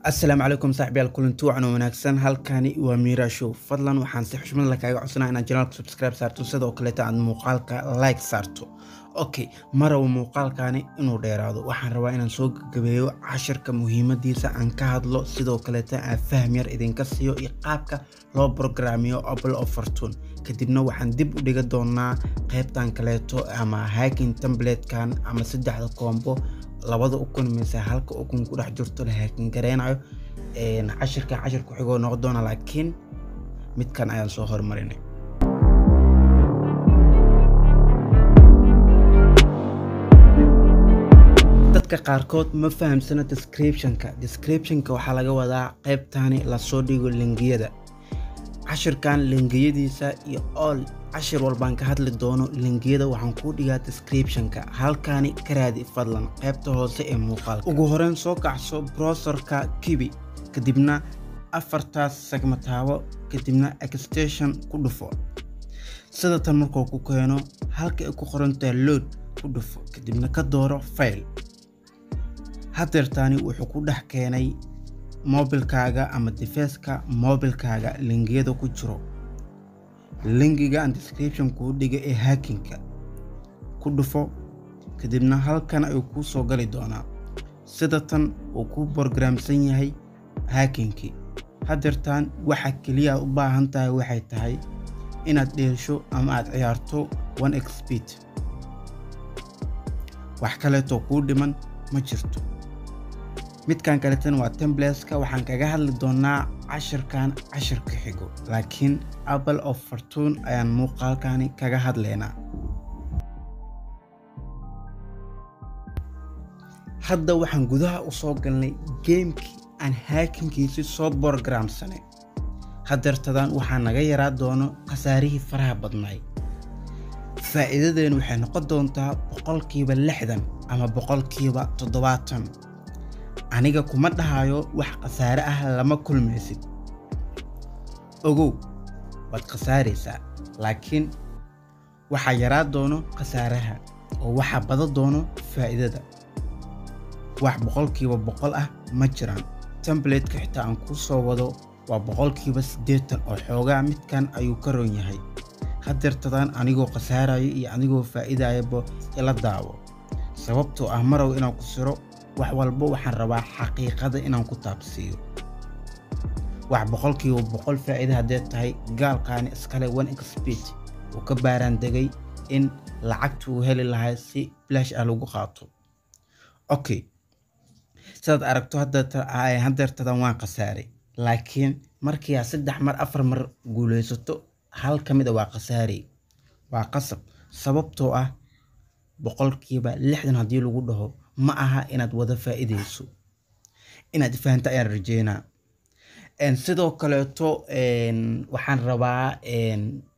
السلام عليكم صاحبي الكلنتو عن وناكسن halkani waa Mira Show fadlan waxaan si xushmad leh kaaga codsanaa inaad channelka subscribe saarto sidoo kale aad muuqaalka like saarto okay maraw muuqaalkani inuu dheeraado waxaan rabaa inaan soo gabeeyo casharka muhiimadiisa aan ka hadlo sidoo kale aan faham yar idinka siiyo iyo qaabka loo programmiyo Apple of Fortune kadibna waxaan dib u dhiga doonaa qaybtan kaleeto ama hacking template kan ama saddexda combo labada ukun mise halka ukun ku dhex jirto la hacking gareenayo cashirka ku xigoo noqon doona laakiin midkan ayaan soo hormarinay dadka qaarkood ma fahamsana descriptionka waxa laga wadaa qaybtani la soo dhigo linkiyada cashirkan linkiyadiisa iyo all cashir walbaan ka hadli doono linkiyada waxaan ku dhigaa descriptionka halkani ka raadi fadlan qaybta hoose ee muuqaalka ugu horeen soo kacso browserka Kiwi kadibna afartaas segmataabo kadibna extension ku dhufo sida tan markuu ku keeno halka ay ku qoran tahay load ku dhufo kadibna ka dooro file hadeertani wuxuu ku dhex keenay mobilkaaga ama device-ka mobilkaaga linkiyada ku jiro linkiga and description ku dhiga ee hacking-ka ku dhufo kadibna halkan ay ku soo gali doonaa sida tan uu ku programsan yahay hacking-ki hadeertan waxa kaliya u baahan tahay waxay tahay inaad dheesho ama aad ciyaarto 1xp wax kale oo ku dhiman ma jirto midkan kale tan waa templateska waxaan kaga hadli doonaa cashirka xigo laakiin Apple of Fortune ayaan muuqaalkani kaga hadleynaa hadda waxaan gudaha u soo galnay gamekii aan hackingkiisi soo programsanay hadeertadan waxaan naga yaraa doono khasaarihii faraha badnay faa'iidadeenu waxay noqon doontaa 60% ama 70% aniga kuma dhahayo wax khasaare ah lama kulmaysid ogow wad khasaareysaa laakiin waxa yaraa doono khasaaraha oo waxa bada doono faa'iidada wax 100% ah ma jiraan template-ka xitaa aan ku soo wado waa 80% oo xoogaa midkan ayuu ka roon yahay hadeertadan anigoo khasaarayo iyo anigoo faa'iidayaba ila daawo sababtoo ah marow inaan ku siro wax walba waxaan rabaa xaqiiqada inaan ku taabsiyo wax 100% faa'iido hadee tahay gaalkaani iskale 1xp oo ka baaraan degay in lacagtu heli lahaa si flash ah lagu qaato okay sidaad aragto hadeertadan waan khasaaray laakiin markii aad 3 mar 4 mar guuleysato hal kamid waa khasaaray waa qasab sababtoo ah 60% hadii lagu dhaho ma aha inaad wada faa'iideyso inaad fahanto ayaan rajeynaa sidoo kale waxaan rabaa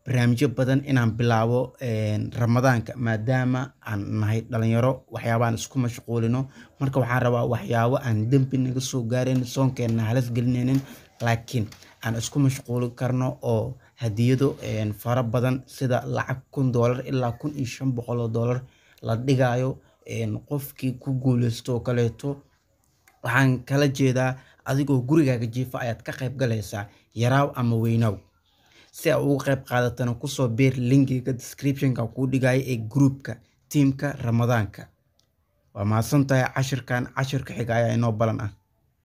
barnaamijyo badan inaan bilaabo ramadaanka maadaama aan nahay dhalinyaro waxyaabaan isku mashquulino marka waxaan rabaa waxyaabo aan dambi naga soo gaareen soonkeena halis gelinaynin laakiin aan isku mashquuli karno oo hadiyado fara badan sida lacag $1 ilaa $1,500 la dhigayo qofkii ku guuleysto kaleeto waxaan kala jeedaa adigoo gurigaaga jiifa ayaad ka qayb galaysaa yaraaw ama weynaw si aad uga qayb qaadatana ku soo beer linkiga descriptionka ku dhigay ee groupka teamka ramadaanka waa mahadsantahay cashirka xiga ayaa inoo balan ah